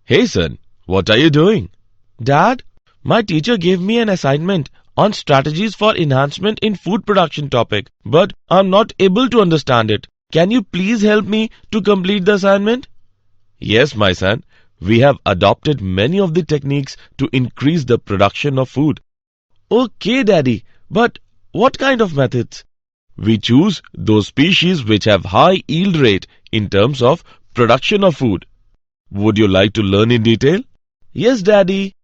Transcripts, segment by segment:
Hey son, what are you doing? Dad, my teacher gave me an assignment on strategies for enhancement in food production topic, but I'm not able to understand it. Can you please help me to complete the assignment? Yes, my son. We have adopted many of the techniques to increase the production of food. Okay, Daddy, but what kind of methods? We choose those species which have high yield rate in terms of production of food. Would you like to learn in detail? Yes, Daddy.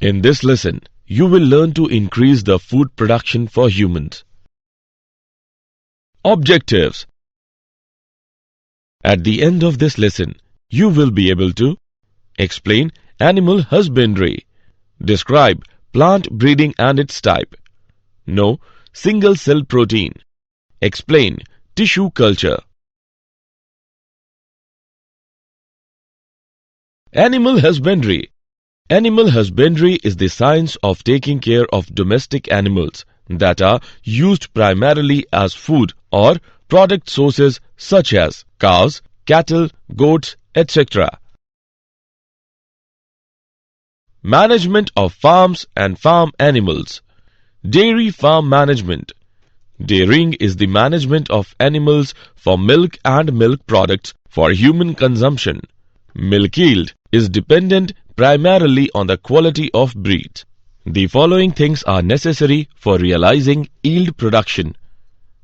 In this lesson, you will learn to increase the food production for humans. Objectives. At the end of this lesson, you will be able to explain animal husbandry, describe plant breeding and its type, know single cell protein, explain tissue culture. Animal husbandry. Animal husbandry is the science of taking care of domestic animals that are used primarily as food or product sources such as cows, cattle, goats, etc. Management of farms and farm animals. Dairy farm management. Dairying is the management of animals for milk and milk products for human consumption. Milk yield is dependent primarily on the quality of breeds. The following things are necessary for realizing yield production.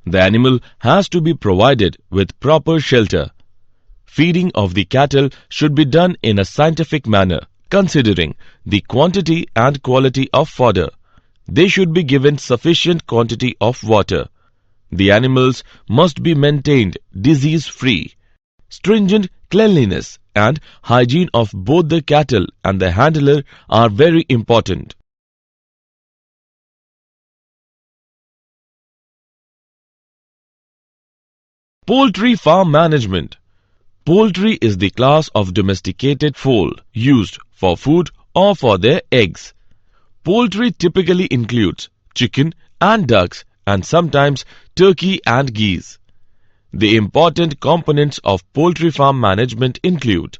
The animal has to be provided with proper shelter. Feeding of the cattle should be done in a scientific manner, considering the quantity and quality of fodder. They should be given sufficient quantity of water. The animals must be maintained disease-free. Stringent cleanliness and hygiene of both the cattle and the handler are very important. Poultry farm management. Poultry is the class of domesticated fowl used for food or for their eggs. Poultry typically includes chicken and ducks and sometimes turkey and geese. The important components of poultry farm management include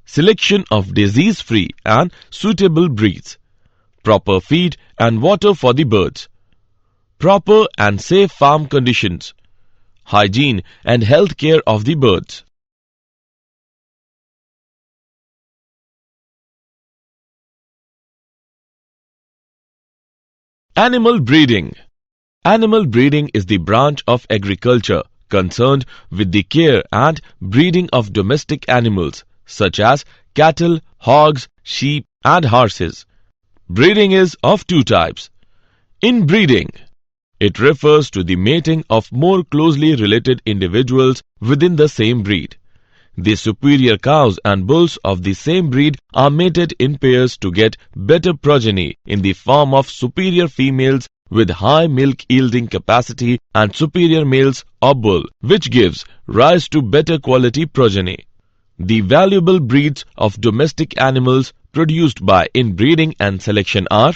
selection of disease-free and suitable breeds, proper feed and water for the birds, proper and safe farm conditions, hygiene and health care of the birds. Animal breeding. Animal breeding is the branch of agriculture concerned with the care and breeding of domestic animals such as cattle, hogs, sheep and horses. Breeding is of two types. Inbreeding. It refers to the mating of more closely related individuals within the same breed. The superior cows and bulls of the same breed are mated in pairs to get better progeny in the form of superior females with high milk yielding capacity and superior males or bull, which gives rise to better quality progeny. The valuable breeds of domestic animals produced by inbreeding and selection are: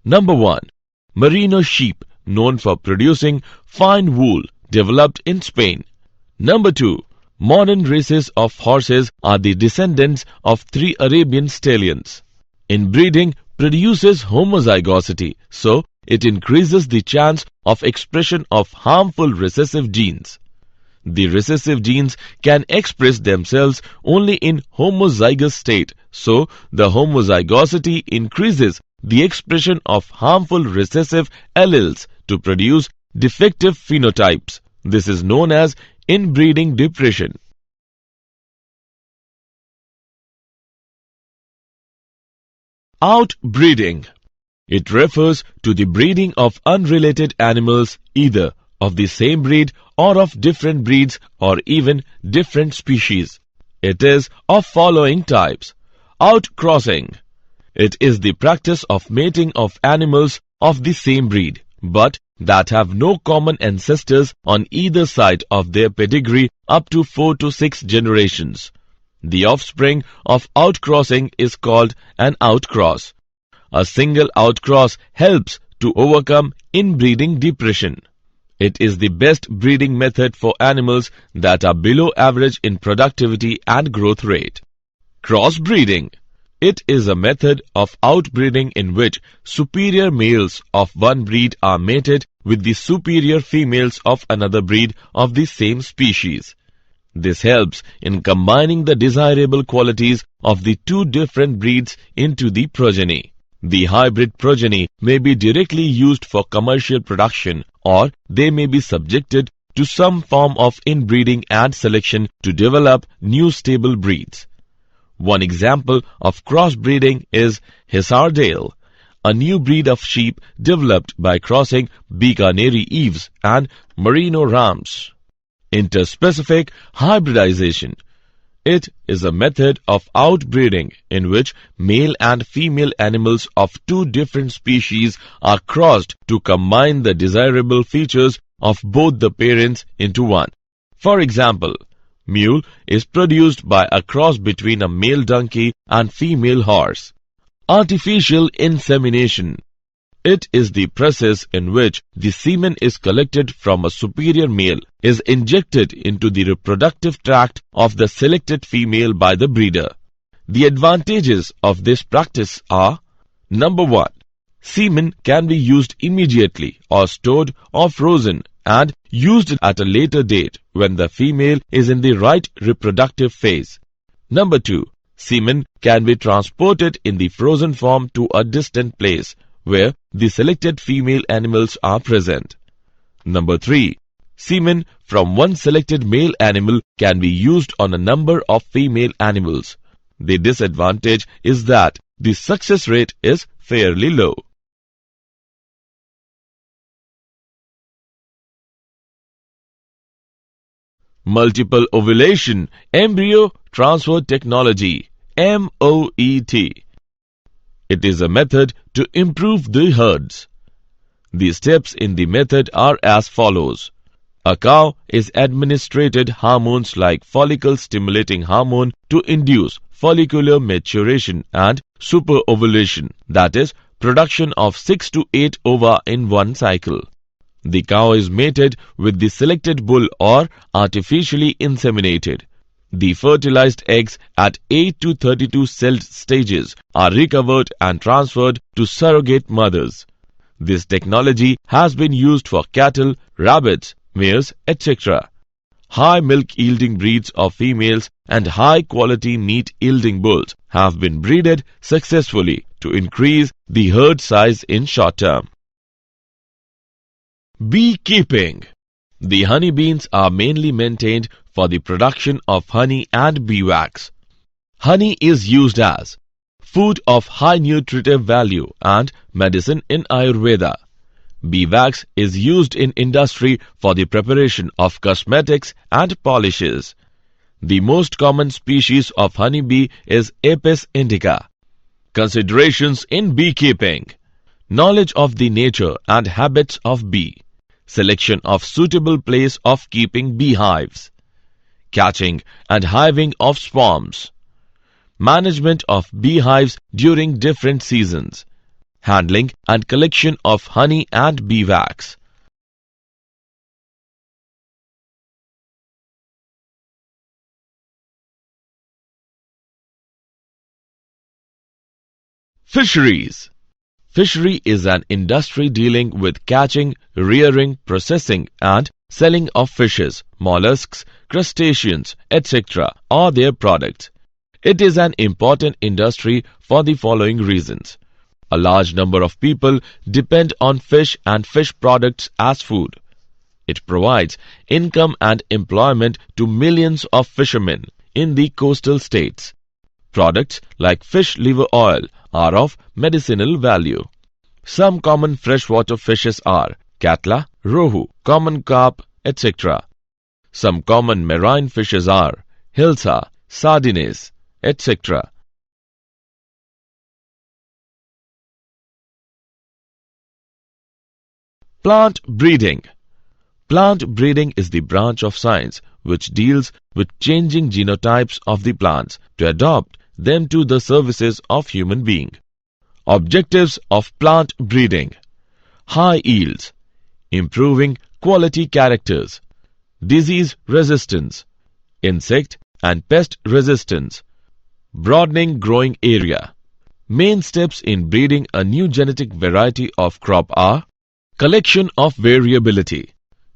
Number 1. Merino sheep, known for producing fine wool, developed in Spain. Number 2. Modern races of horses are the descendants of 3 Arabian stallions. Inbreeding produces homozygosity, so it increases the chance of expression of harmful recessive genes. The recessive genes can express themselves only in homozygous state, so the homozygosity increases the expression of harmful recessive alleles to produce defective phenotypes. This is known as inbreeding depression. Outbreeding. It refers to the breeding of unrelated animals either of the same breed or of different breeds or even different species. It is of following types. Outcrossing. It is the practice of mating of animals of the same breed, but that have no common ancestors on either side of their pedigree up to 4 to 6 generations. The offspring of outcrossing is called an outcross. A single outcross helps to overcome inbreeding depression. It is the best breeding method for animals that are below average in productivity and growth rate. Crossbreeding. It is a method of outbreeding in which superior males of one breed are mated with the superior females of another breed of the same species. This helps in combining the desirable qualities of the two different breeds into the progeny. The hybrid progeny may be directly used for commercial production, or they may be subjected to some form of inbreeding and selection to develop new stable breeds. One example of crossbreeding is Husbandry, a new breed of sheep developed by crossing Bikaneri Eves and Merino Rams. Interspecific hybridization. It is a method of outbreeding in which male and female animals of two different species are crossed to combine the desirable features of both the parents into one. For example, mule is produced by a cross between a male donkey and female horse. Artificial insemination. It is the process in which the semen is collected from a superior male, is injected into the reproductive tract of the selected female by the breeder. The advantages of this practice are: number 1. Semen can be used immediately or stored or frozen and used at a later date when the female is in the right reproductive phase. Number 2. Semen can be transported in the frozen form to a distant place where the selected female animals are present. Number 3. Semen from one selected male animal can be used on a number of female animals. The disadvantage is that the success rate is fairly low. Multiple ovulation embryo transfer technology, MOET. It is a method to improve the herds. The steps in the method are as follows. A cow is administered hormones like follicle-stimulating hormone to induce follicular maturation and superovulation, that is, production of 6 to 8 ova in one cycle. The cow is mated with the selected bull or artificially inseminated. The fertilized eggs at 8 to 32 cell stages are recovered and transferred to surrogate mothers. This technology has been used for cattle, rabbits, mares, etc. High milk-yielding breeds of females and high-quality meat-yielding bulls have been breeded successfully to increase the herd size in short term. Beekeeping. The honeybees are mainly maintained for the production of honey and bee wax. Honey is used as food of high nutritive value and medicine in Ayurveda. Bee wax is used in industry for the preparation of cosmetics and polishes. The most common species of honeybee is Apis indica. Considerations in beekeeping: knowledge of the nature and habits of bee, selection of suitable place of keeping beehives, catching and hiving of swarms, management of beehives during different seasons, handling and collection of honey and bee wax. Fisheries. Fishery is an industry dealing with catching, rearing, processing and selling of fishes, mollusks, crustaceans, etc. or their products. It is an important industry for the following reasons. A large number of people depend on fish and fish products as food. It provides income and employment to millions of fishermen in the coastal states. Products like fish liver oil are of medicinal value. Some common freshwater fishes are catla, rohu, common carp, etc. Some common marine fishes are hilsa, sardines, etc. Plant breeding. Plant breeding is the branch of science which deals with changing genotypes of the plants to adapt them to the services of human being. Objectives of plant breeding: high yields, improving quality characters, disease resistance, insect and pest resistance, broadening growing area. Main steps in breeding a new genetic variety of crop are: collection of variability.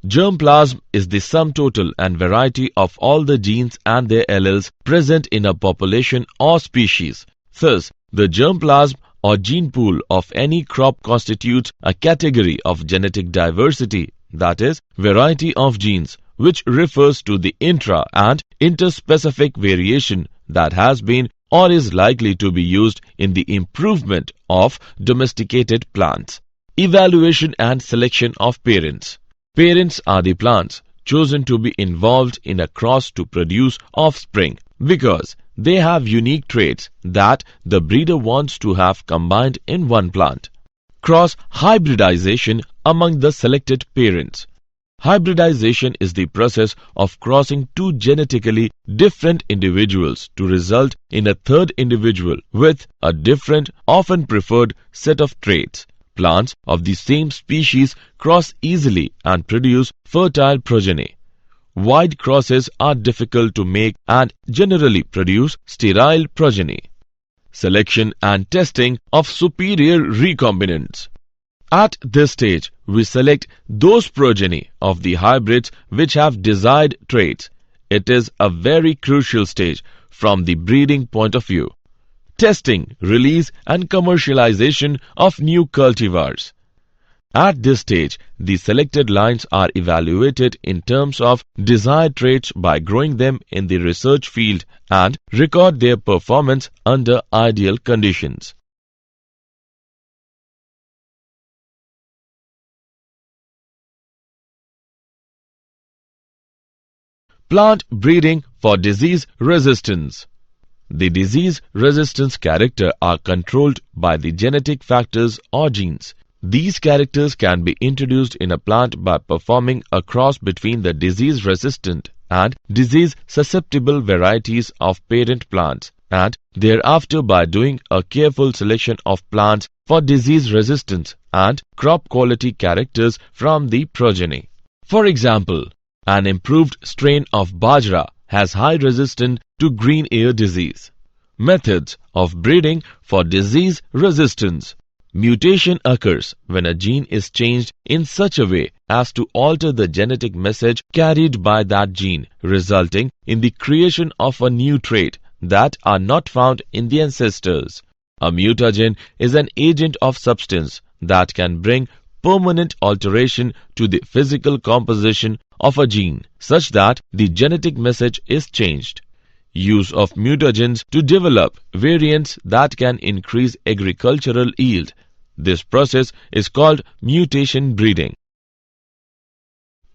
Germplasm is the sum total and variety of all the genes and their alleles present in a population or species. Thus, the germplasm or gene pool of any crop constitutes a category of genetic diversity, that is, variety of genes, which refers to the intra- and interspecific variation that has been or is likely to be used in the improvement of domesticated plants. Evaluation and selection of parents. Parents are the plants chosen to be involved in a cross to produce offspring because they have unique traits that the breeder wants to have combined in one plant. Cross hybridization among the selected parents. Hybridization is the process of crossing two genetically different individuals to result in a third individual with a different, often preferred set of traits. Plants of the same species cross easily and produce fertile progeny. Wide crosses are difficult to make and generally produce sterile progeny. Selection and testing of superior recombinants. At this stage, we select those progeny of the hybrids which have desired traits. It is a very crucial stage from the breeding point of view. Testing, release and commercialization of new cultivars. At this stage, the selected lines are evaluated in terms of desired traits by growing them in the research field and record their performance under ideal conditions. Plant breeding for disease resistance. The disease resistance character are controlled by the genetic factors or genes. These characters can be introduced in a plant by performing a cross between the disease-resistant and disease-susceptible varieties of parent plants, and thereafter by doing a careful selection of plants for disease resistance and crop quality characters from the progeny. For example, an improved strain of bajra has high resistance to green ear disease. Methods of breeding for disease resistance. Mutation occurs when a gene is changed in such a way as to alter the genetic message carried by that gene, resulting in the creation of a new trait that are not found in the ancestors. A mutagen is an agent of substance that can bring permanent alteration to the physical composition of a gene such that the genetic message is changed. Use of mutagens to develop variants that can increase agricultural yield. This process is called mutation breeding.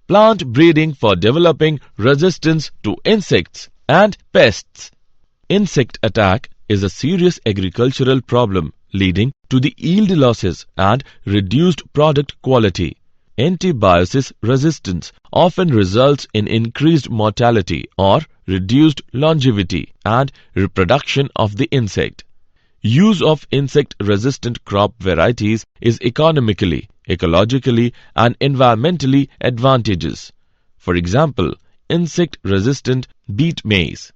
Plant breeding for developing resistance to insects and pests. Insect attack is a serious agricultural problem leading to the yield losses and reduced product quality. Antibiosis resistance often results in increased mortality or reduced longevity and reproduction of the insect. Use of insect-resistant crop varieties is economically, ecologically and environmentally advantageous. For example, insect-resistant beet maize.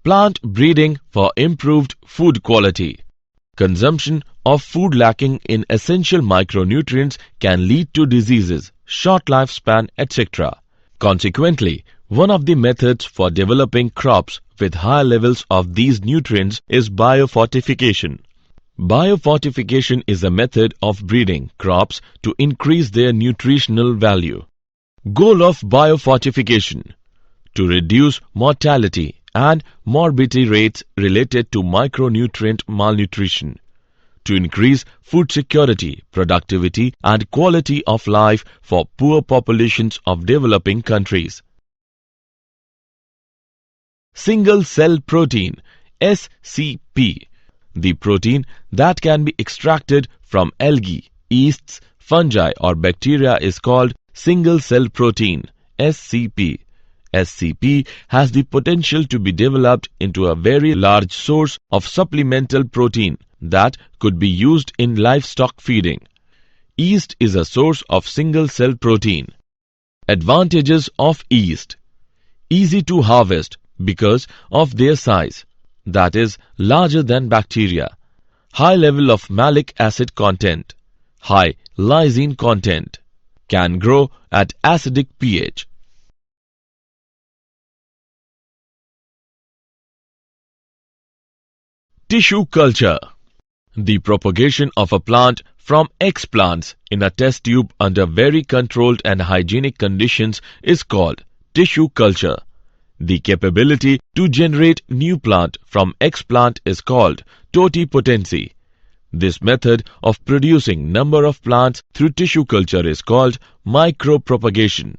Plant breeding for improved food quality. Consumption of food lacking in essential micronutrients can lead to diseases, short lifespan, etc. Consequently, one of the methods for developing crops with high levels of these nutrients is biofortification. Biofortification is a method of breeding crops to increase their nutritional value. Goal of biofortification: to reduce mortality and morbidity rates related to micronutrient malnutrition, to increase food security, productivity and quality of life for poor populations of developing countries. Single cell protein (SCP). The protein that can be extracted from algae, yeasts, fungi or bacteria is called single cell protein (SCP). SCP has the potential to be developed into a very large source of supplemental protein that could be used in livestock feeding. Yeast is a source of single cell protein. Advantages of yeast. easy to harvest because of their size, that is, larger than bacteria, high level of malic acid content, high lysine content, can grow at acidic pH. Tissue culture. The propagation of a plant from explants in a test tube under very controlled and hygienic conditions is called tissue culture. The capability to generate new plant from explant is called totipotency. This method of producing number of plants through tissue culture is called micropropagation.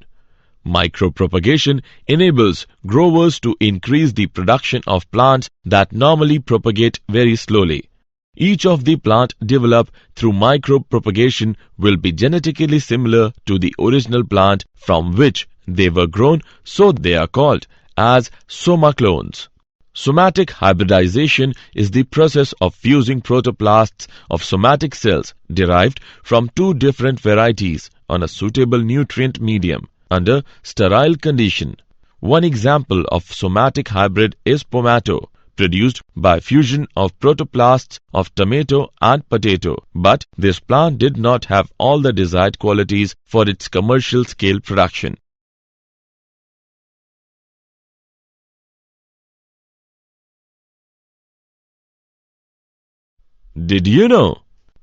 Micropropagation enables growers to increase the production of plants that normally propagate very slowly. Each of the plant developed through micropropagation will be genetically similar to the original plant from which they were grown, so they are called as somaclones. Somatic hybridization is the process of fusing protoplasts of somatic cells derived from two different varieties on a suitable nutrient medium under sterile condition. One example of somatic hybrid is pomato, produced by fusion of protoplasts of tomato and potato, but this plant did not have all the desired qualities for its commercial scale production. Did you know?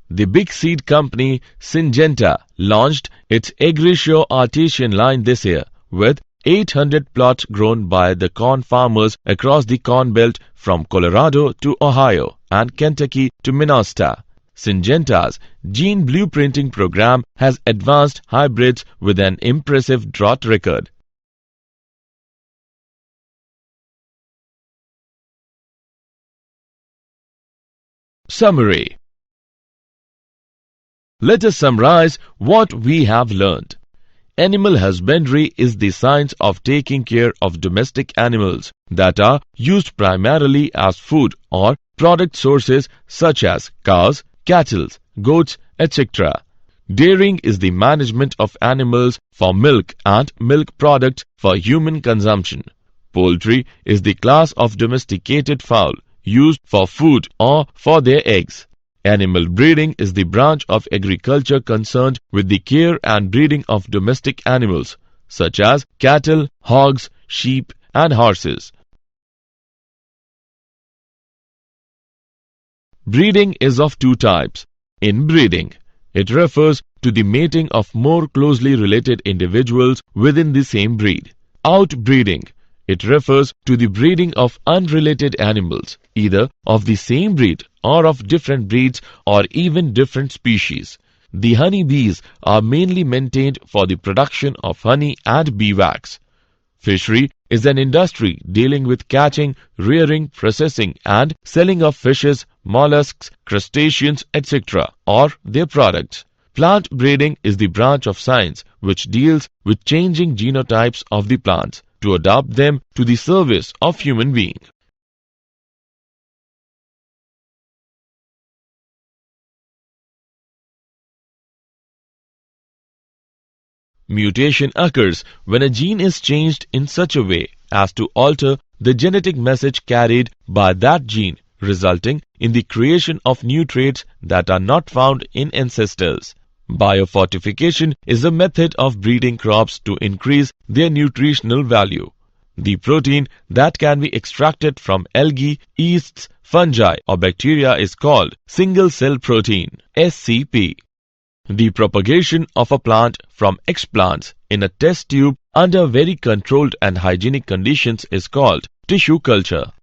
The big seed company Syngenta launched its Agrishow Artisan line this year with 800 plots grown by the corn farmers across the Corn Belt from Colorado to Ohio and Kentucky to Minnesota. Syngenta's gene blueprinting program has advanced hybrids with an impressive drought record. Summary. Let us summarize what we have learned. Animal husbandry is the science of taking care of domestic animals that are used primarily as food or product sources such as cows, cattle, goats, etc. Dairying is the management of animals for milk and milk products for human consumption. Poultry is the class of domesticated fowl used for food or for their eggs. Animal breeding is the branch of agriculture concerned with the care and breeding of domestic animals such as cattle, hogs, sheep and horses. Breeding is of two types. Inbreeding. It refers to the mating of more closely related individuals within the same breed. Outbreeding. It refers to the breeding of unrelated animals, either of the same breed or of different breeds or even different species. The honeybees are mainly maintained for the production of honey and bee wax. Fishery is an industry dealing with catching, rearing, processing and selling of fishes, mollusks, crustaceans, etc. or their products. Plant breeding is the branch of science which deals with changing genotypes of the plants to adapt them to the service of human being. Mutation occurs when a gene is changed in such a way as to alter the genetic message carried by that gene, resulting in the creation of new traits that are not found in ancestors. Biofortification is a method of breeding crops to increase their nutritional value. The protein that can be extracted from algae, yeasts, fungi or bacteria is called single-cell protein, SCP. The propagation of a plant from explants in a test tube under very controlled and hygienic conditions is called tissue culture.